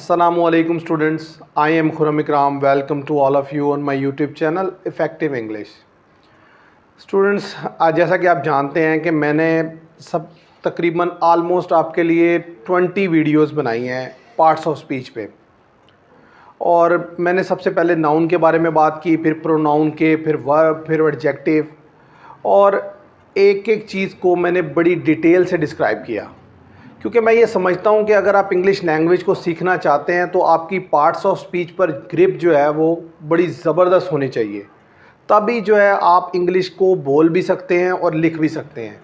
Assalamualaikum students, I am Khurram Ikram. Welcome to all of you on my YouTube channel Effective English. Students, आज जैसा कि आप जानते हैं कि मैंने सब तकरीबन आलमोस्ट आपके लिए 20 वीडियोस बनाई हैं पार्ट्स ऑफ स्पीच पे। और मैंने सबसे पहले नाउन के बारे में बात की, फिर प्रोनाउन के, फिर वर्ब, फिर एडजेक्टिव, और एक एक चीज़ को मैंने बड़ी डिटेल से डिस्क्राइब किया, क्योंकि मैं ये समझता हूँ कि अगर आप इंग्लिश लैंग्वेज को सीखना चाहते हैं तो आपकी पार्ट्स ऑफ स्पीच पर ग्रिप जो है वो बड़ी ज़बरदस्त होनी चाहिए, तभी जो है आप इंग्लिश को बोल भी सकते हैं और लिख भी सकते हैं।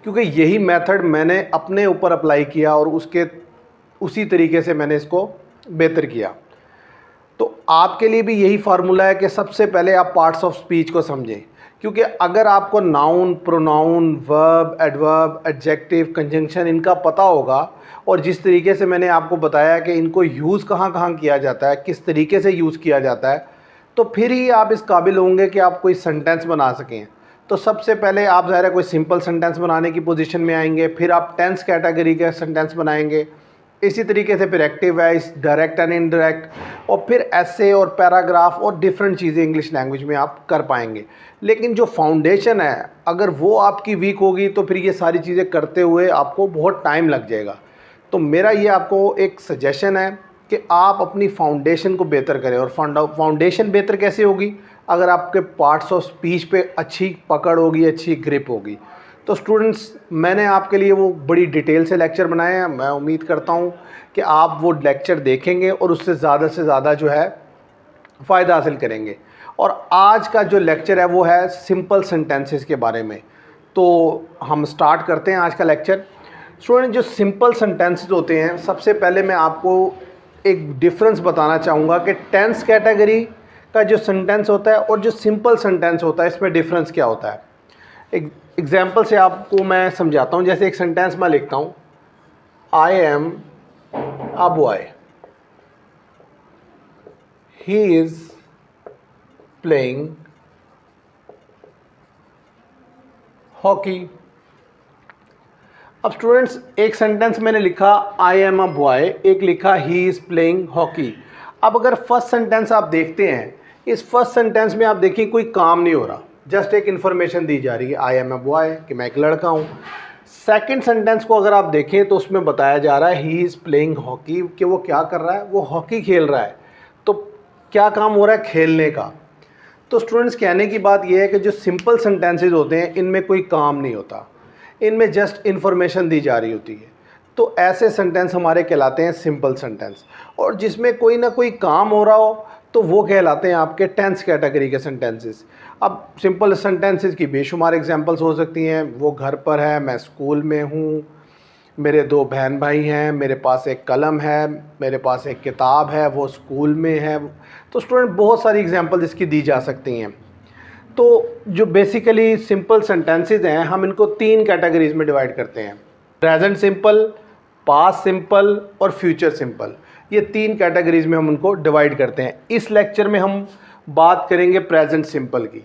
क्योंकि यही मेथड मैंने अपने ऊपर अप्लाई किया और उसी तरीके से मैंने इसको बेहतर किया। तो आपके लिए भी यही फार्मूला है कि सबसे पहले आप पार्ट्स ऑफ स्पीच को समझें, क्योंकि अगर आपको noun, pronoun, verb, adverb, adjective, conjunction इनका पता होगा और जिस तरीके से मैंने आपको बताया कि इनको यूज़ कहाँ कहाँ किया जाता है, किस तरीके से यूज़ किया जाता है, तो फिर ही आप इस काबिल होंगे कि आप कोई सेंटेंस बना सकें। तो सबसे पहले आप ज़ाहिर है कोई सिंपल सेंटेंस बनाने की पोजीशन में आएंगे, फिर आप टेंस कैटेगरी के सेंटेंस बनाएंगे, इसी तरीके से फिर एक्टिव है, इस डायरेक्ट एंड इनडायरेक्ट, और फिर ऐसे और पैराग्राफ और डिफरेंट चीज़ें इंग्लिश लैंग्वेज में आप कर पाएंगे। लेकिन जो फाउंडेशन है अगर वो आपकी वीक होगी तो फिर ये सारी चीज़ें करते हुए आपको बहुत टाइम लग जाएगा। तो मेरा ये आपको एक सजेशन है कि आप अपनी फाउंडेशन को बेहतर करें। और फाउंडेशन बेहतर कैसे होगी? अगर आपके पार्ट्स ऑफ स्पीच पे अच्छी पकड़ होगी, अच्छी ग्रिप होगी। तो स्टूडेंट्स, मैंने आपके लिए वो बड़ी डिटेल से लेक्चर बनाए हैं। मैं उम्मीद करता हूँ कि आप वो लेक्चर देखेंगे और उससे ज़्यादा जो है फ़ायदा हासिल करेंगे। और आज का जो लेक्चर है वो है सिंपल सेंटेंसेस के बारे में। तो हम स्टार्ट करते हैं आज का लेक्चर। स्टूडेंट, जो सिंपल सेंटेंसेस होते हैं, सबसे पहले मैं आपको एक डिफरेंस बताना चाहूँगा कि टेंस कैटेगरी का जो सेंटेंस होता है और जो सिंपल सेंटेंस होता है, इसमें डिफरेंस क्या होता है। एक एग्जाम्पल से आपको मैं समझाता हूँ। जैसे एक सेंटेंस मैं लिखता हूँ, I am a boy, he is playing hockey. अब स्टूडेंट्स, एक सेंटेंस मैंने लिखा आई एम अ बॉय, एक लिखा ही इज़ प्लेइंग हॉकी। अब अगर फर्स्ट सेंटेंस आप देखते हैं, इस फर्स्ट सेंटेंस में आप देखिए कोई काम नहीं हो रहा, जस्ट एक इन्फॉर्मेशन दी जा रही है, आई एम अ बॉय, कि मैं एक लड़का हूँ। सेकंड सेंटेंस को अगर आप देखें तो उसमें बताया जा रहा है ही इज़ प्लेइंग हॉकी, कि वो क्या कर रहा है, वो हॉकी खेल रहा है। तो क्या काम हो रहा है? खेलने का। तो स्टूडेंट्स, कहने की बात यह है कि जो सिंपल सेंटेंसेज होते हैं इनमें कोई काम नहीं होता, इनमें जस्ट इन्फॉर्मेशन दी जा रही होती है। तो ऐसे सेंटेंस हमारे कहलाते हैं सिंपल सेंटेंस। और जिसमें कोई ना कोई काम हो रहा हो तो वो कहलाते हैं आपके टेंस कैटेगरी के सेंटेंसेस। अब सिंपल सेंटेंसेस की बेशुमार एग्जांपल्स हो सकती हैं। वो घर पर है, मैं स्कूल में हूँ, मेरे दो बहन भाई हैं, मेरे पास एक कलम है, मेरे पास एक किताब है, वो स्कूल में है। तो स्टूडेंट, बहुत सारी एग्जांपल्स इसकी दी जा सकती हैं। तो जो बेसिकली सिंपल सेंटेंसेस हैं, हम इनको 3 कैटेगरीज में डिवाइड करते हैं। प्रेजेंट सिंपल, पास्ट सिंपल और फ्यूचर सिंपल। ये 3 कैटेगरीज में हम उनको डिवाइड करते हैं। इस लेक्चर में हम बात करेंगे प्रेजेंट सिंपल की।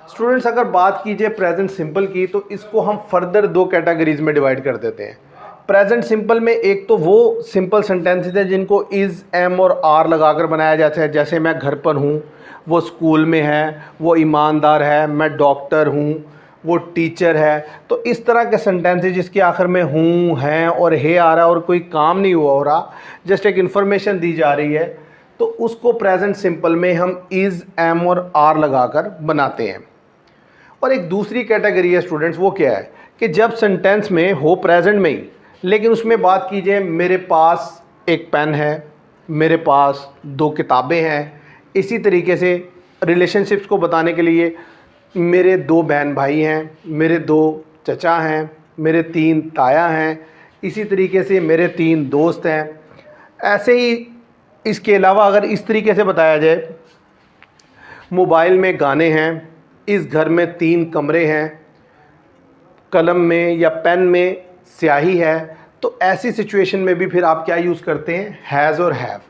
स्टूडेंट्स, अगर बात कीजिए प्रेजेंट सिंपल की तो इसको हम फर्दर 2 कैटेगरीज में डिवाइड कर देते हैं। प्रेजेंट सिंपल में एक तो वो सिंपल सेंटेंसेस हैं जिनको इज़, एम और आर लगाकर बनाया जाता है। जैसे मैं घर पर हूँ, वो स्कूल में है, वो ईमानदार है, मैं डॉक्टर हूँ, वो टीचर है। तो इस तरह के सेंटेंसेस जिसके आखिर में हूँ, हैं और है आ रहा है और कोई काम नहीं हुआ हो रहा, जस्ट एक इन्फॉर्मेशन दी जा रही है, तो उसको प्रेजेंट सिंपल में हम इज़, एम और आर लगाकर बनाते हैं। और एक दूसरी कैटेगरी है स्टूडेंट्स, वो क्या है कि जब सेंटेंस में हो प्रेजेंट में ही, लेकिन उसमें बात कीजिए मेरे पास एक पेन है, मेरे पास 2 किताबें हैं। इसी तरीके से रिलेशनशिप्स को बताने के लिए मेरे 2 बहन भाई हैं, मेरे 2 चचा हैं, मेरे 3 ताया हैं, इसी तरीके से मेरे 3 दोस्त हैं। ऐसे ही इसके अलावा अगर इस तरीके से बताया जाए, मोबाइल में गाने हैं, इस घर में 3 कमरे हैं, कलम में या पेन में स्याही है, तो ऐसी सिचुएशन में भी फिर आप क्या यूज़ करते हैं? हैज़ और हैव।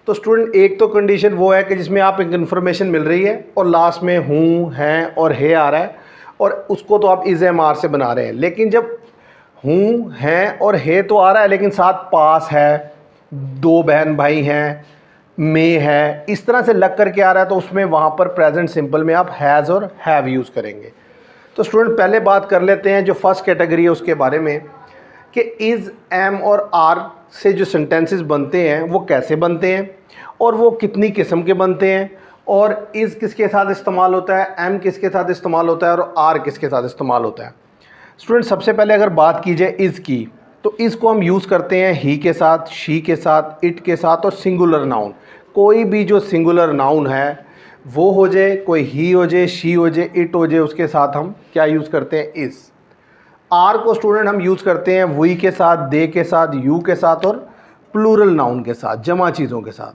तो स्टूडेंट, एक तो कंडीशन वो है कि जिसमें आप एक इन्फॉर्मेशन मिल रही है और लास्ट में हूँ, हैं और है आ रहा है, और उसको तो आप इज़, एम, आर से बना रहे हैं। लेकिन जब हूँ, हैं और है तो आ रहा है लेकिन साथ पास है, दो बहन भाई हैं, मे है, इस तरह से लग करके आ रहा है तो उसमें वहाँ पर प्रेजेंट सिंपल में आप हैज़ और हैव यूज़ करेंगे। तो स्टूडेंट पहले बात कर लेते हैं जो फर्स्ट कैटेगरी है उसके बारे में कि इज़, एम और आर से जो सेंटेंसेस बनते हैं वो कैसे बनते हैं और वो कितनी किस्म के बनते हैं, और इज़ किसके साथ इस्तेमाल होता है, एम किसके साथ इस्तेमाल होता है और आर किसके साथ इस्तेमाल होता है। स्टूडेंट सबसे पहले अगर बात की जाए इज़ की, तो इज़ को हम यूज़ करते हैं ही के साथ, शी के साथ, इट के साथ और सिंगुलर नाउन। कोई भी जो सिंगुलर नाउन है वो हो जाए, कोई ही हो जाए, शी हो जाए, इट हो जाए, उसके साथ हम क्या यूज़ करते हैं, इज़। आर को स्टूडेंट हम यूज़ करते हैं वी के साथ, दे के साथ, यू के साथ और प्लूरल नाउन के साथ, जमा चीज़ों के साथ।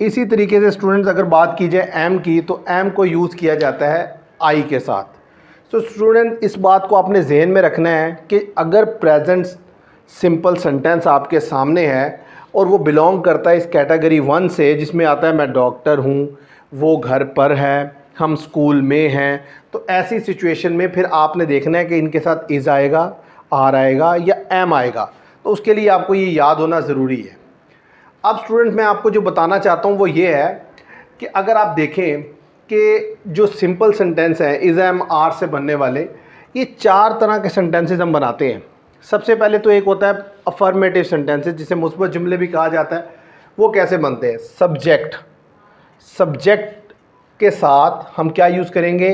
इसी तरीके से स्टूडेंट्स अगर बात की जाए एम की, तो एम को यूज़ किया जाता है आई के साथ। तो स्टूडेंट इस बात को आपने जहन में रखना है कि अगर प्रेजेंट सिंपल सेंटेंस आपके सामने है और वो बिलोंग करता है इस कैटेगरी 1 से, जिसमें आता है मैं डॉक्टर हूँ, वो घर पर है, हम स्कूल में हैं, तो ऐसी सिचुएशन में फिर आपने देखना है कि इनके साथ इज़ आएगा, आर आएगा या एम आएगा। तो उसके लिए आपको ये याद होना ज़रूरी है। अब स्टूडेंट मैं आपको जो बताना चाहता हूँ वो ये है कि अगर आप देखें कि जो सिंपल सेंटेंस है इज़, एम, आर से बनने वाले, ये 4 तरह के सेंटेंसेस हम बनाते हैं। सबसे पहले तो एक होता है अफर्मेटिव सेंटेंसेस, जिसे मुस्बत जुमले भी कहा जाता है। वो कैसे बनते हैं, सब्जेक्ट के साथ हम क्या यूज़ करेंगे,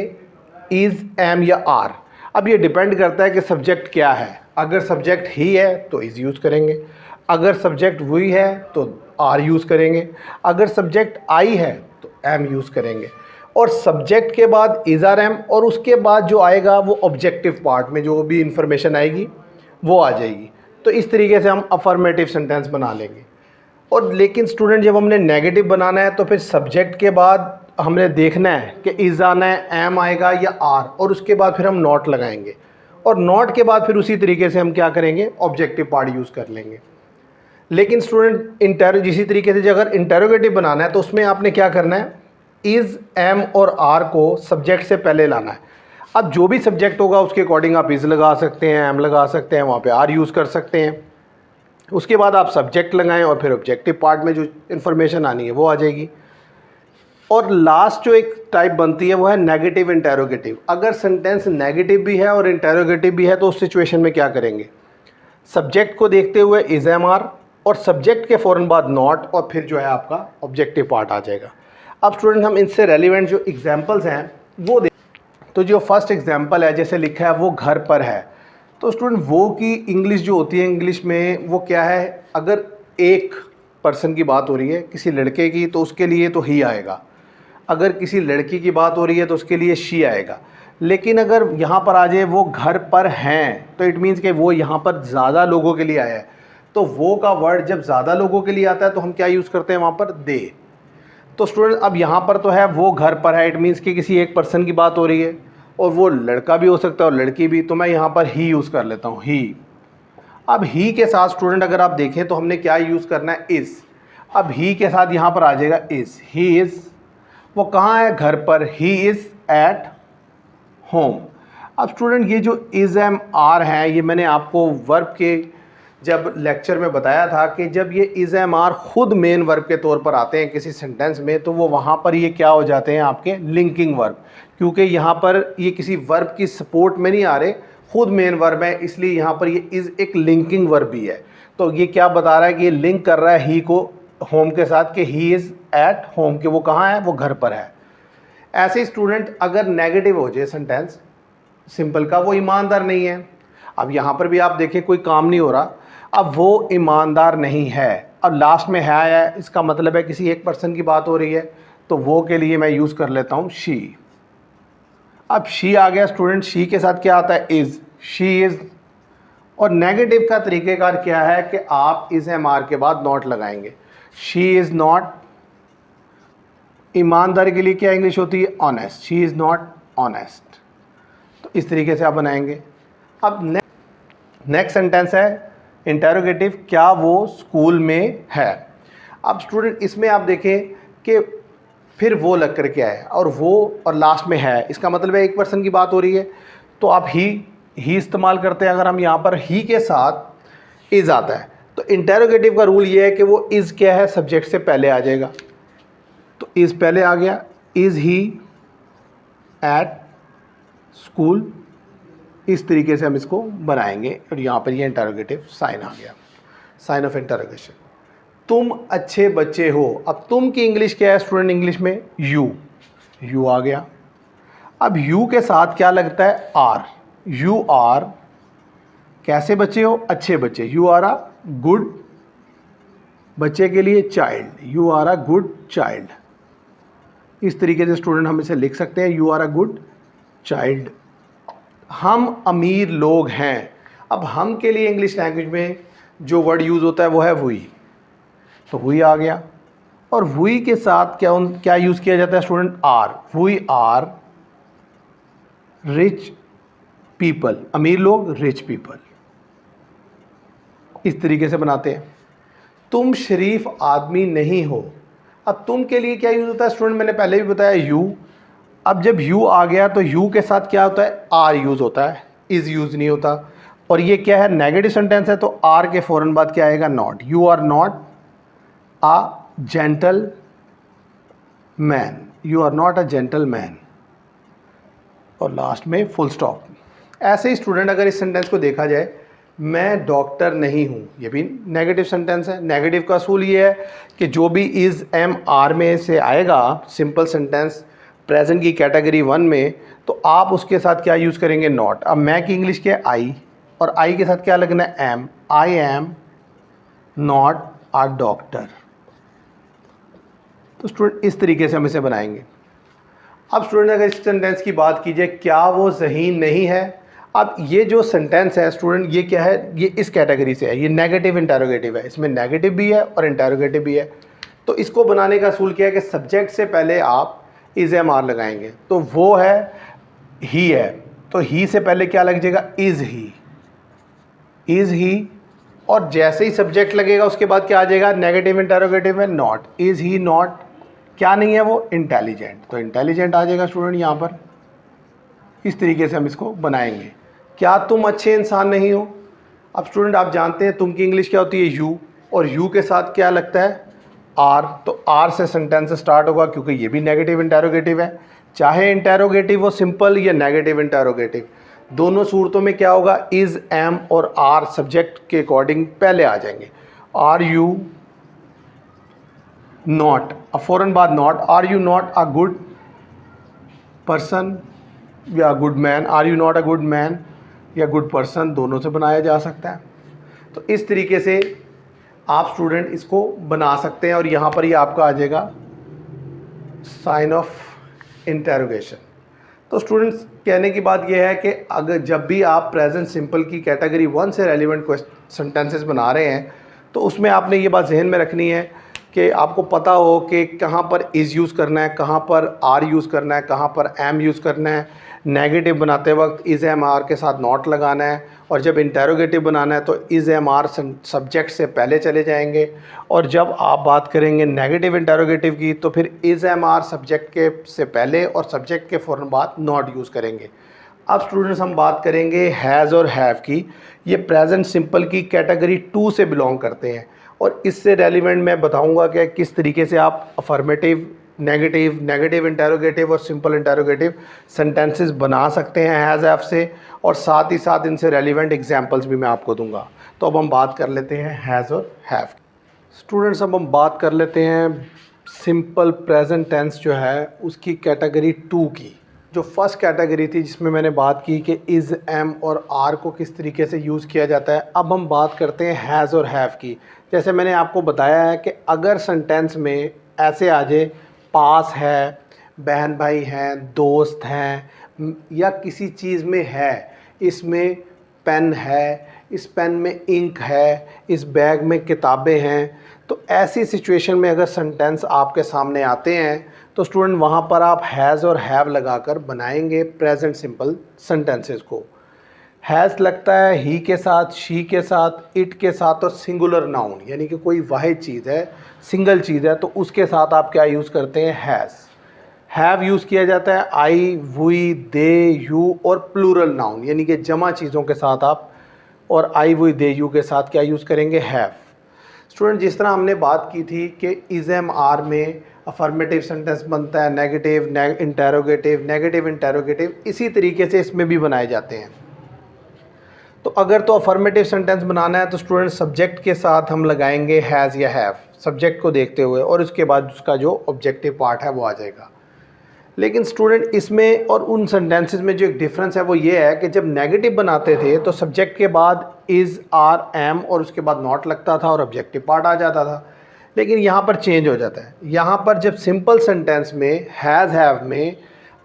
इज़, एम या आर। अब ये डिपेंड करता है कि सब्जेक्ट क्या है। अगर सब्जेक्ट ही है तो इज़ यूज़ करेंगे, अगर सब्जेक्ट वी है तो आर यूज़ करेंगे, अगर सब्जेक्ट आई है तो एम यूज़ करेंगे, और सब्जेक्ट के बाद इज़, आर, एम, और उसके बाद जो आएगा वो ऑब्जेक्टिव पार्ट में जो भी इंफॉर्मेशन आएगी वो आ जाएगी। तो इस तरीके से हम अफर्मेटिव सेंटेंस बना लेंगे। और लेकिन स्टूडेंट जब हमने नेगेटिव बनाना है तो फिर सब्जेक्ट के बाद हमने देखना है कि इज़ आना है, एम आएगा या आर, और उसके बाद फिर हम नॉट लगाएंगे, और नॉट के बाद फिर उसी तरीके से हम क्या करेंगे, ऑब्जेक्टिव पार्ट यूज़ कर लेंगे। लेकिन स्टूडेंट इसी तरीके से अगर इंटेरोगेटिव बनाना है तो उसमें आपने क्या करना है, इज़, एम और आर को सब्जेक्ट से पहले लाना है। अब जो भी सब्जेक्ट होगा उसके अकॉर्डिंग आप इज़ लगा सकते हैं, एम लगा सकते हैं, वहाँ पे आर यूज़ कर सकते हैं। उसके बाद आप सब्जेक्ट लगाएं और फिर ऑब्जेक्टिव पार्ट में जो इन्फॉर्मेशन आनी है वो आ जाएगी। और लास्ट जो एक टाइप बनती है वो है नेगेटिव इंटेरोगेटिव। अगर सेंटेंस नेगेटिव भी है और इंटेरोगेटिव भी है तो उस सिचुएशन में क्या करेंगे, सब्जेक्ट को देखते हुए इज़, एम, आर, और सब्जेक्ट के फ़ौरन बाद नॉट, और फिर जो है आपका ऑब्जेक्टिव पार्ट आ जाएगा। अब स्टूडेंट हम इनसे रेलिवेंट जो एग्जांपल्स हैं वो देख। तो जो फर्स्ट एग्जांपल है, जैसे लिखा है वो घर पर है, तो स्टूडेंट वो की इंग्लिश जो होती है, इंग्लिश में वो क्या है, अगर एक पर्सन की बात हो रही है किसी लड़के की तो उसके लिए तो ही आएगा, अगर किसी लड़की की बात हो रही है तो उसके लिए शी आएगा। लेकिन अगर यहाँ पर आ जाए वो घर पर हैं तो इट मीन्स कि वो यहाँ पर ज़्यादा लोगों के लिए आया है, तो वो का वर्ड जब ज़्यादा लोगों के लिए आता है तो हम क्या यूज़ करते हैं वहाँ पर, दे। तो स्टूडेंट अब यहाँ पर तो है वो घर पर है, इट मीन्स कि किसी एक पर्सन की बात हो रही है, और वो लड़का भी हो सकता है और लड़की भी, तो मैं यहाँ पर ही यूज़ कर लेता हूँ, ही। अब ही के साथ स्टूडेंट अगर आप देखें तो हमने क्या यूज़ करना है, इज़। अब ही के साथ यहाँ पर आ जाएगा इज़, ही इज़, वो कहाँ है, घर पर, ही इज़ एट होम। अब स्टूडेंट ये जो इज़, एम, आर है, ये मैंने आपको वर्ब के जब लेक्चर में बताया था कि जब ये इज़, एम, आर खुद मेन वर्ब के तौर पर आते हैं किसी सेंटेंस में, तो वो वहाँ पर ये क्या हो जाते हैं, आपके लिंकिंग वर्ब, क्योंकि यहाँ पर ये किसी वर्ब की सपोर्ट में नहीं आ रहे, खुद मेन वर्ब है, इसलिए यहाँ पर ये इज़ एक लिंकिंग वर्ब भी है। तो ये क्या बता रहा है कि ये लिंक कर रहा है ही को होम के साथ, कि ही इज़ एट होम, कि वो कहाँ है, वो घर पर है। ऐसे स्टूडेंट अगर नेगेटिव हो जाए सेंटेंस सिंपल का, वो ईमानदार नहीं है। अब यहाँ पर भी आप देखें कोई काम नहीं हो रहा, अब वो ईमानदार नहीं है, अब लास्ट में है, इसका मतलब है किसी एक पर्सन की बात हो रही है, तो वो के लिए मैं यूज़ कर लेता हूँ शी। अब शी आ गया स्टूडेंट, शी के साथ क्या आता है, इज़, शी इज़। और नेगेटिव का तरीक़ेकार क्या है कि आप इज़, एम, आर के बाद नॉट लगाएंगे, शी इज़ नॉट। ईमानदार के लिए क्या इंग्लिश होती है, honest, she is not honest. तो इस तरीके से आप बनाएंगे। अब नेक्स्ट सेंटेंस है इंटेरोगेटिव, क्या वो स्कूल में है। अब स्टूडेंट इसमें आप देखें कि फिर वो लग कर के आए और वो और लास्ट में है, इसका मतलब है एक पर्सन की बात हो रही है, तो आप ही इस्तेमाल करते हैं। अगर हम यहाँ पर ही के साथ इज़ आता है तो इंटेरोगेटिव का रूल ये है कि वो इज़ क्या है, सब्जेक्ट से पहले आ जाएगा। तो इज़ पहले आ गया, इज़ ही एट स्कूल, इस तरीके से हम इसको बनाएंगे। और यहाँ पर ये इंटेरोगेटिव साइन आ गया, साइन ऑफ इंटेरोगेशन। तुम अच्छे बच्चे हो। अब तुम की इंग्लिश क्या है स्टूडेंट, इंग्लिश में यू, यू आ गया। अब यू के साथ क्या लगता है, आर। यू आर कैसे बच्चे हो, अच्छे बच्चे। यू आर अ गुड, बच्चे के लिए child, you are a good child. इस तरीके से स्टूडेंट हम इसे लिख सकते हैं, you are a good child. हम अमीर लोग हैं। अब हम के लिए इंग्लिश लैंग्वेज में जो वर्ड यूज़ होता है वो है वी, तो वी आ गया। और वी के साथ क्या यूज़ किया जाता है student, are. We are rich people, अमीर लोग, रिच पीपल। इस तरीके से बनाते हैं। तुम शरीफ आदमी नहीं हो। अब तुम के लिए क्या यूज़ होता है स्टूडेंट, मैंने पहले भी बताया यू। अब जब यू आ गया तो यू के साथ क्या होता है, आर यूज़ होता है, इज़ यूज़ नहीं होता। और ये क्या है, नेगेटिव सेंटेंस है, तो आर के फ़ौरन बाद क्या आएगा, not. You are not a gentleman, you are not a gentleman. और लास्ट में फुल स्टॉप। ऐसे ही स्टूडेंट अगर इस सेंटेंस को देखा जाए, मैं डॉक्टर नहीं हूँ, ये भी नेगेटिव सेंटेंस है। नेगेटिव का असूल ये है कि जो भी इज़ एम आर में से आएगा सिंपल सेंटेंस प्रेजेंट की कैटेगरी 1 में, तो आप उसके साथ क्या यूज़ करेंगे, नॉट। अब मैं की इंग्लिश क्या है, आई, और आई के साथ क्या लगना है, am. I am not a doctor. तो स्टूडेंट इस तरीके से हम इसे बनाएंगे। अब स्टूडेंट अगर इस सेंटेंस की बात कीजिए, क्या वो ज़हीन नहीं है। अब ये जो सेंटेंस है स्टूडेंट, ये क्या है, ये इस कैटेगरी से है, ये नेगेटिव इंटेरोगेटिव है, इसमें नेगेटिव भी है और इंटेरोगेटिव भी है। तो इसको बनाने का असूल क्या है कि सब्जेक्ट से पहले आप इज़ एम आर लगाएंगे। तो वो है ही है, तो ही से पहले क्या लग जाएगा, इज़ ही, इज़ ही। और जैसे ही सब्जेक्ट लगेगा उसके बाद क्या आ जाएगा, नेगेटिव इंटेरोगेटिव में नॉट। इज़ ही नॉट क्या नहीं है वो, इंटेलिजेंट। तो इंटेलिजेंट आ जाएगा स्टूडेंट यहाँ पर। इस तरीके से हम इसको बनाएंगे। क्या तुम अच्छे इंसान नहीं हो। अब स्टूडेंट आप जानते हैं तुम की इंग्लिश क्या होती है, यू, और यू के साथ क्या लगता है, आर। तो आर से सेंटेंस स्टार्ट होगा क्योंकि ये भी नेगेटिव इंटेरोगेटिव है। चाहे इंटेरोगेटिव हो सिंपल या नेगेटिव इंटेरोगेटिव, दोनों सूरतों में क्या होगा, इज़ एम और आर सब्जेक्ट के अकॉर्डिंग पहले आ जाएंगे। आर यू नॉट, अब फ़ौरन बाद not, are you not a good person या good man. Are you not a good man या गुड पर्सन, दोनों से बनाया जा सकता है। तो इस तरीके से आप स्टूडेंट इसको बना सकते हैं। और यहाँ पर ही आपका आ जाएगा साइन ऑफ इंटेरोगेशन। तो स्टूडेंट्स कहने की बात यह है कि अगर जब भी आप प्रेजेंट सिंपल की कैटेगरी 1 से रेलिवेंट सेंटेंसेस बना रहे हैं, तो उसमें आपने ये बात जहन में रखनी है कि आपको पता हो कि कहाँ पर इज़ यूज़ करना है, कहाँ पर आर यूज़ करना है, कहाँ पर एम यूज़ करना है। नेगेटिव बनाते वक्त इज़ एम आर के साथ नॉट लगाना है, और जब इंटेरोगेटिव बनाना है तो इज़ एम आर सब्जेक्ट से पहले चले जाएंगे। और जब आप बात करेंगे नेगेटिव इंटेरोगेटिव की, तो फिर इज़ एम आर सब्जेक्ट के से पहले और सब्जेक्ट के फ़ौरन बाद नॉट यूज़ करेंगे। अब स्टूडेंट्स हम बात करेंगे हैज़ और हैव की। ये प्रेजेंट सिंपल की कैटेगरी 2 से बिलोंग करते हैं, और इससे रेलिवेंट मैं बताऊंगा कि किस तरीके से आप अफर्मेटिव, नेगेटिव, नेगेटिव इंटेरोगेटिव और सिंपल इंटेरोगेटिव सेंटेंसेस बना सकते हैं हैज़ हैव से, और साथ ही साथ इनसे रेलिवेंट एग्जांपल्स भी मैं आपको दूंगा। तो अब हम बात कर लेते हैं हैज़ और हैव। स्टूडेंट्स अब हम बात कर लेते हैं सिंपल प्रेजेंट टेंस जो है उसकी कैटेगरी 2 की। जो फर्स्ट कैटेगरी थी जिसमें मैंने बात की कि इज़, एम और आर को किस तरीके से यूज़ किया जाता है, अब हम बात करते हैं हैज़ और हैव की। जैसे मैंने आपको बताया है कि अगर सेंटेंस में ऐसे आ जाए, पास है, बहन भाई हैं, दोस्त हैं, या किसी चीज़ में है, इसमें पेन है, इस पेन में इंक है, इस बैग में किताबें हैं, तो ऐसी सिचुएशन में अगर सेंटेंस आपके सामने आते हैं तो स्टूडेंट वहाँ पर आप हैज़ और हैव लगाकर बनाएंगे प्रेजेंट सिंपल सेंटेंसेस को। हैज़ लगता है ही के साथ, शी के साथ, इट के साथ, और सिंगुलर नाउन यानी कि कोई वाहिद चीज़ है, सिंगल चीज़ है, तो उसके साथ आप क्या यूज़ करते हैं, हैज़। हैव यूज़ किया जाता है आई, वी, दे, यू और प्लूरल नाउन यानी कि जमा चीज़ों के साथ आप, और आई, वी, दे, यू के साथ क्या यूज़ करेंगे, हैव। स्टूडेंट जिस तरह हमने बात की थी कि इज एम आर में अफर्मेटिव सेंटेंस बनता है, नेगेटिव, नेगेटिव इंटेरोगेटिव, इसी तरीके से इसमें भी बनाए जाते हैं। तो अगर तो अफर्मेटिव सेंटेंस बनाना है तो स्टूडेंट सब्जेक्ट के साथ हम लगाएंगे हैज़ या हैव, सब्जेक्ट को देखते हुए, और उसके बाद उसका जो ऑब्जेक्टिव पार्ट है वो आ जाएगा। लेकिन स्टूडेंट इसमें और उन सेंटेंसेस में जो एक डिफरेंस है वो ये है कि जब नेगेटिव बनाते थे तो सब्जेक्ट के बाद इज़, आर, एम और उसके बाद नॉट लगता था और ऑब्जेक्टिव पार्ट आ जाता था। लेकिन यहाँ पर चेंज हो जाता है। यहाँ पर जब सिंपल सेंटेंस में हैज़, हैव में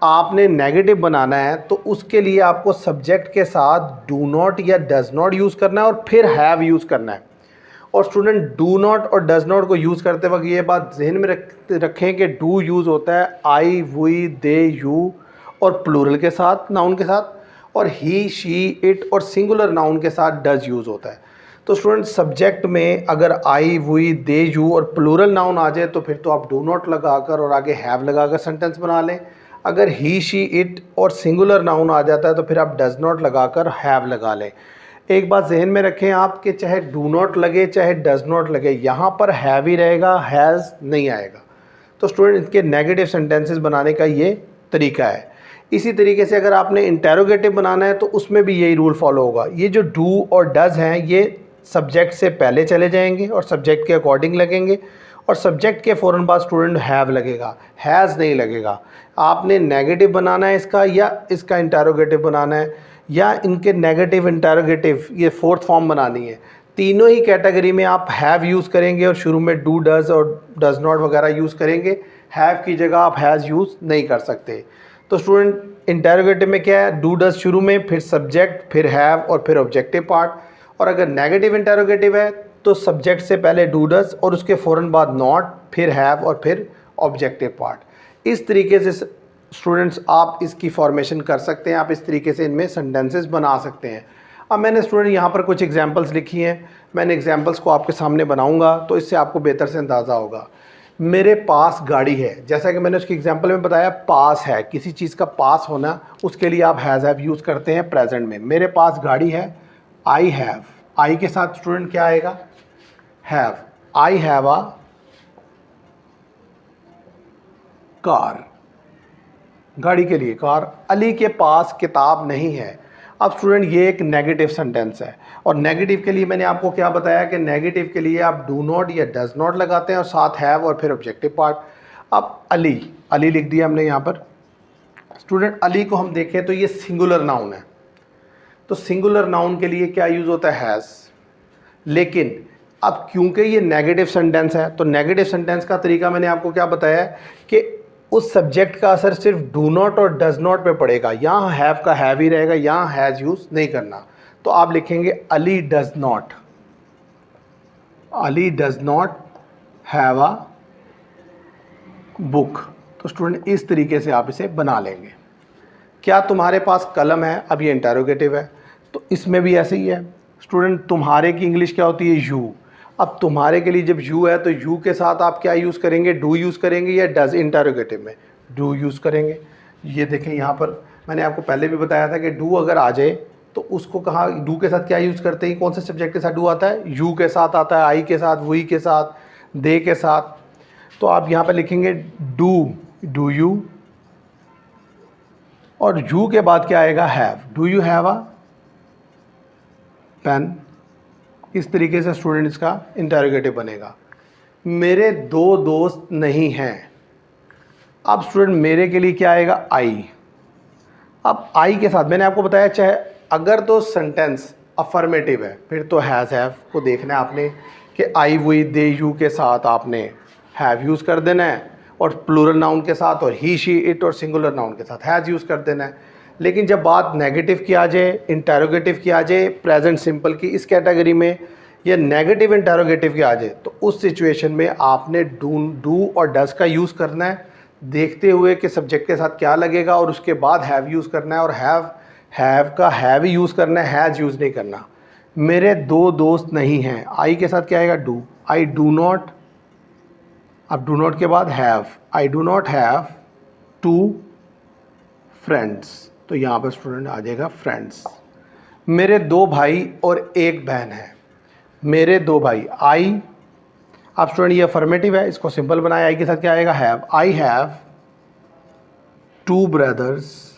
आपने नेगेटिव बनाना है तो उसके लिए आपको सब्जेक्ट के साथ डू नॉट या डज नॉट यूज़ करना है और फिर हैव यूज़ करना है। और स्टूडेंट डू नॉट और डज नॉट को यूज़ करते वक्त ये बात जहन में रखें कि डू यूज़ होता है आई, वी, दे, यू और प्लूरल के साथ, नाउन के साथ, और ही, शी, इट और सिंगुलर नाउन के साथ डज यूज़ होता है। तो स्टूडेंट सब्जेक्ट में अगर आई, वी, दे, यू और प्लूरल नाउन आ जाए तो फिर तो आप डू नॉट लगाकर और आगे हैव लगाकर सेंटेंस बना लें। अगर ही, शी, इट और सिंगुलर नाउन आ जाता है तो फिर आप डज नॉट लगाकर हैव लगा लें। एक बात जहन में रखें आप कि चाहे डू नॉट लगे चाहे डज नॉट लगे, यहाँ पर हैव ही रहेगा, हैज़ नहीं आएगा। तो स्टूडेंट इनके नेगेटिव सेंटेंसेस बनाने का ये तरीका है। इसी तरीके से अगर आपने इंटेरोगेटिव बनाना है तो उसमें भी यही रूल फॉलो होगा। ये जो डू और डज हैं ये सब्जेक्ट से पहले चले जाएंगे और सब्जेक्ट के अकॉर्डिंग लगेंगे, और सब्जेक्ट के फ़ौरन बाद स्टूडेंट हैव लगेगा, हैज़ नहीं लगेगा। आपने नेगेटिव बनाना है इसका या इसका इंटेरोगेटिव बनाना है या इनके नेगेटिव इंटेरोगेटिव ये फोर्थ फॉर्म बनानी है। तीनों ही कैटेगरी में आप हैव यूज़ करेंगे और शुरू में डू, डज और डज नॉट वगैरह यूज़ करेंगे। हैव की जगह आप हैज़ यूज़ नहीं कर सकते। तो स्टूडेंट इंटेरोगेटिव में क्या है, डू डज शुरू में, फिर सब्जेक्ट, फिर हैव और फिर ऑब्जेक्टिव पार्ट। और अगर नेगेटिव इंटेरोगेटिव है तो सब्जेक्ट से पहले डू डज और उसके फ़ौरन बाद नॉट, फिर हैव और फिर ऑब्जेक्टिव पार्ट। इस तरीके से स्टूडेंट्स आप इसकी फॉर्मेशन कर सकते हैं, आप इस तरीके से इनमें सेंटेंसेस बना सकते हैं। अब मैंने स्टूडेंट यहाँ पर कुछ एग्जांपल्स लिखी हैं, मैंने एग्जांपल्स को आपके सामने बनाऊंगा तो इससे आपको बेहतर से अंदाज़ा होगा। मेरे पास गाड़ी है, जैसा कि मैंने उसकी एग्जांपल में बताया, पास है, किसी चीज़ का पास होना, उसके लिए आप हैज़, हैव यूज़ करते हैं प्रेजेंट में। मेरे पास गाड़ी है, आई हैव, आई के साथ स्टूडेंट क्या आएगा, have. I have a car, गाड़ी के लिए कार। अली के पास किताब नहीं है। अब स्टूडेंट ये एक नेगेटिव सेंटेंस है और नेगेटिव के लिए मैंने आपको क्या बताया कि नेगेटिव के लिए आप डू नॉट या डज नॉट लगाते हैं और साथ हैव और फिर ऑब्जेक्टिव पार्ट। अब अली, अली लिख दिया हमने यहाँ पर। स्टूडेंट अली को हम देखें तो ये सिंगुलर नाउन है, तो सिंगुलर नाउन के लिए क्या यूज़ होता है, हैज़। लेकिन अब क्योंकि ये नेगेटिव सेंटेंस है तो नेगेटिव सेंटेंस का तरीका मैंने आपको क्या बताया कि उस सब्जेक्ट का असर सिर्फ डू नॉट और डज नॉट पे पड़ेगा। यहाँ हैव का हैव ही रहेगा, यहाँ हैज़ यूज़ नहीं करना। तो आप लिखेंगे Ali does not, Ali does not have a book. तो स्टूडेंट इस तरीके से आप इसे बना लेंगे। क्या तुम्हारे पास कलम है, अब ये इंटेरोगेटिव है तो इसमें भी ऐसे ही है। स्टूडेंट तुम्हारे की इंग्लिश क्या होती है, यू। अब तुम्हारे के लिए जब यू है तो यू के साथ आप क्या यूज़ करेंगे, डू यूज़ करेंगे या डज, इंटेरोगेटिव में डू यूज़ करेंगे। ये देखें यहाँ पर मैंने आपको पहले भी बताया था कि डू अगर आ जाए तो उसको कहाँ, डू के साथ क्या यूज़ करते हैं, कौन से सब्जेक्ट के साथ डू आता है, यू के साथ आता है, आई के साथ, वी के साथ, दे के साथ। तो आप यहाँ पर लिखेंगे डू, डू यू, और यू के बाद क्या आएगा, have. Do you have a pen. इस तरीके से स्टूडेंट इसका इंटेरोगेटिव बनेगा। मेरे दो दोस्त नहीं हैं। अब स्टूडेंट मेरे के लिए क्या आएगा, आई। अब आई के साथ मैंने आपको बताया चाहे अगर तो सेंटेंस अफर्मेटिव है फिर तो हैज़, हैव को देखना है आपने कि आई, वी, दे, यू के साथ आपने हैव यूज़ कर देना है और प्लूरल नाउन के साथ, और ही, शी, इट और सिंगुलर नाउन के साथ हैज़ यूज़ कर देना है। लेकिन जब बात नेगेटिव की आ जाए, इंटेरोगेटिव की आ जाए, प्रेजेंट सिंपल की इस कैटेगरी में, या नेगेटिव इंटेरोगेटिव की आ जाए, तो उस सिचुएशन में आपने डू और डज का यूज़ करना है देखते हुए कि सब्जेक्ट के साथ क्या लगेगा, और उसके बाद हैव यूज़ करना है, और हैव का हैव ही यूज़ करना है, हैज़ यूज़ नहीं करना। मेरे दो दोस्त नहीं हैं, आई के साथ क्या आएगा, डू। आई डू नॉट, अब डू नॉट के बाद have, I do not have two friends. तो यहाँ पर स्टूडेंट आ जाएगा फ्रेंड्स। मेरे दो भाई और एक बहन है। मेरे दो भाई, आई अब स्टूडेंट ये अफर्मेटिव है, इसको सिंपल बनाया, आई के साथ क्या आएगा have. I have 2 brothers,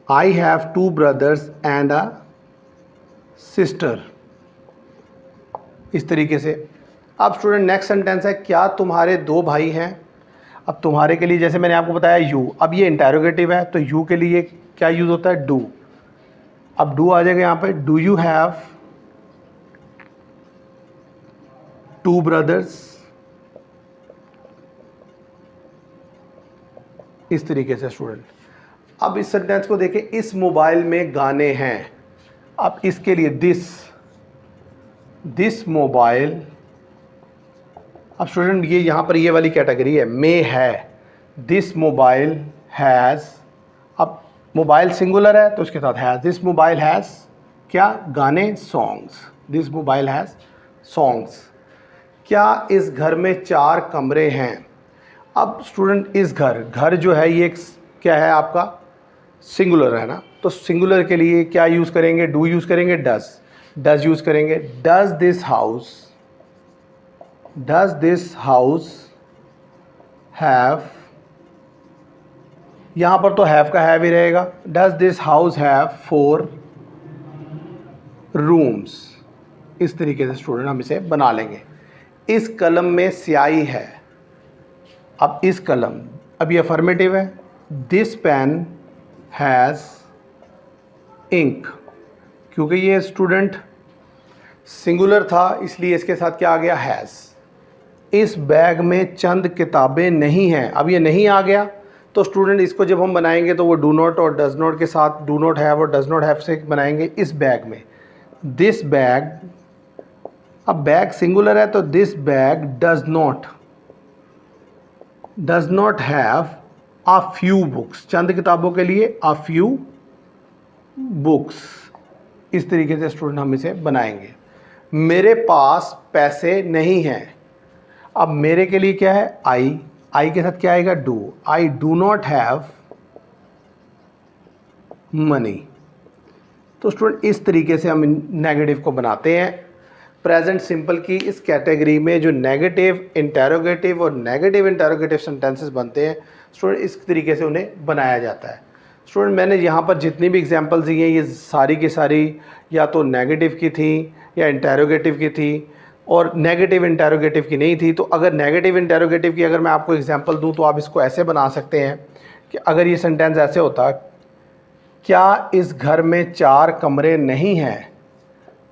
I have 2 brothers and a sister, इस तरीके से। अब स्टूडेंट नेक्स्ट सेंटेंस है, क्या तुम्हारे 2 भाई हैं। अब तुम्हारे के लिए जैसे मैंने आपको बताया यू, अब ये इंटेरोगेटिव है तो यू के लिए क्या यूज़ होता है, डू। अब डू आ जाएगा यहाँ पे, डू यू हैव 2 ब्रदर्स, इस तरीके से स्टूडेंट। अब इस सेंटेंस को देखें, इस मोबाइल में गाने हैं। अब इसके लिए दिस मोबाइल, अब स्टूडेंट ये यहाँ पर ये वाली कैटेगरी है, में है, दिस मोबाइल हैज़। अब मोबाइल सिंगुलर है तो उसके साथ हैज़, दिस मोबाइल हैज़ क्या, गाने, songs, this mobile has songs. क्या इस घर में 4 कमरे हैं। अब स्टूडेंट इस घर जो है ये क्या है आपका, सिंगुलर है ना, तो सिंगुलर के लिए क्या यूज़ करेंगे, डू यूज़ करेंगे, डज यूज़ करेंगे। डज दिस हाउस हैव, यहाँ पर तो हैव का हैव ही रहेगा। Does this house have 4 rooms, इस तरीके से स्टूडेंट हम इसे बना लेंगे। इस कलम में स्याही है। अब इस कलम, अब ये अफर्मेटिव है, दिस पेन हैज़ इंक, क्योंकि ये स्टूडेंट सिंगुलर था इसलिए इसके साथ क्या आ गया, हैज़। इस बैग में चंद किताबें नहीं हैं। अब ये नहीं आ गया तो स्टूडेंट इसको जब हम बनाएंगे तो वो डू नॉट और डज नॉट के साथ, डू नॉट हैव और डज नॉट हैव से बनाएंगे। इस बैग में, दिस बैग, अब बैग सिंगुलर है तो this bag does not have a few books, चंद किताबों के लिए अ फ्यू बुक्स, इस तरीके से स्टूडेंट हम इसे बनाएंगे। मेरे पास पैसे नहीं हैं। अब मेरे के लिए क्या है, आई के साथ क्या आएगा, do. I do not have money. तो स्टूडेंट इस तरीके से हम नेगेटिव को बनाते हैं। प्रेजेंट सिंपल की इस कैटेगरी में जो नेगेटिव, इंटेरोगेटिव और नेगेटिव इंटेरोगेटिव सेंटेंसेस बनते हैं स्टूडेंट, इस तरीके से उन्हें बनाया जाता है। स्टूडेंट मैंने यहाँ पर जितनी भी एग्जांपल्स दी हैं ये सारी की सारी या तो नेगेटिव की थी या इंटेरोगेटिव की थी और नेगेटिव इंटेरोगेटिव की नहीं थी। तो अगर नेगेटिव इंटेरोगेटिव की अगर मैं आपको एग्जांपल दूं तो आप इसको ऐसे बना सकते हैं कि अगर ये सेंटेंस ऐसे होता, क्या इस घर में 4 कमरे नहीं हैं,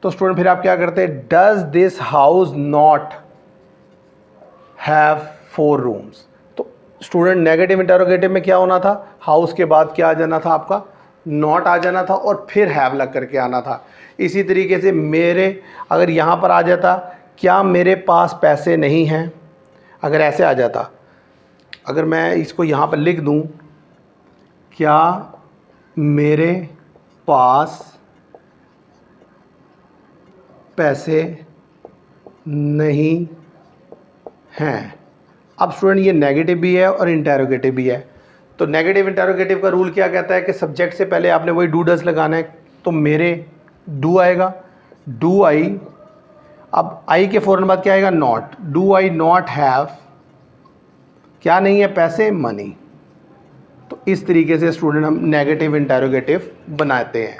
तो स्टूडेंट फिर आप क्या करते हैं, does this house not have 4 rooms. तो स्टूडेंट नेगेटिव इंटेरोगेटिव में क्या होना था, हाउस के बाद क्या आ जाना था, आपका नॉट आ जाना था और फिर हैव लग करके आना था। इसी तरीके से मेरे, अगर यहाँ पर आ जाता, क्या मेरे पास पैसे नहीं हैं, अगर ऐसे आ जाता, अगर मैं इसको यहाँ पर लिख दूँ, क्या मेरे पास पैसे नहीं हैं। अब स्टूडेंट ये नेगेटिव भी है और इंटेरोगेटिव भी है। तो नेगेटिव इंटेरोगेटिव का रूल क्या कहता है कि सब्जेक्ट से पहले आपने वही डू डज लगाना है। तो मेरे डू आएगा, डू आई, अब आई के फ़ौरन बाद क्या आएगा, not. Do I not have, क्या नहीं है, पैसे, मनी। तो इस तरीके से स्टूडेंट हम नेगेटिव इंटेरोगेटिव बनाते हैं।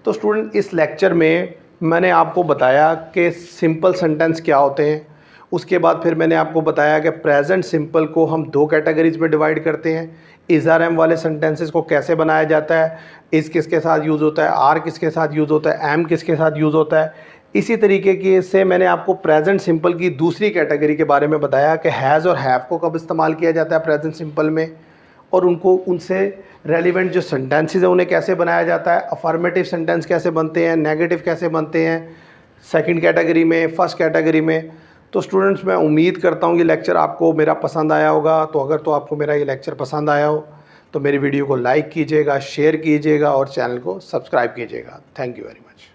तो स्टूडेंट इस लेक्चर में मैंने आपको बताया कि सिंपल सेंटेंस क्या होते हैं। उसके बाद फिर मैंने आपको बताया कि प्रेजेंट सिंपल को हम 2 कैटेगरीज में डिवाइड करते हैं। इज़ आर एम वाले सेंटेंसेस को कैसे बनाया जाता है, इज़ किसके साथ यूज़ होता है, आर किसके साथ यूज़ होता है, एम किसके साथ यूज़ होता है। इसी तरीके की से मैंने आपको प्रेजेंट सिंपल की दूसरी कैटेगरी के बारे में बताया कि हैज़ और हैव को कब इस्तेमाल किया जाता है प्रेजेंट सिंपल में, और उनको उनसे रेलिवेंट जो सेंटेंसेस हैं उन्हें कैसे बनाया जाता है, अफर्मेटिव सेंटेंस कैसे बनते हैं, नेगेटिव कैसे बनते हैं सेकंड कैटेगरी में, फर्स्ट कैटेगरी में। तो स्टूडेंट्स मैं उम्मीद करता हूँ ये लेक्चर आपको मेरा पसंद आया होगा। तो अगर तो आपको मेरा ये लेक्चर पसंद आया हो तो मेरी वीडियो को लाइक कीजिएगा, शेयर कीजिएगा और चैनल को सब्सक्राइब कीजिएगा। Thank you very much.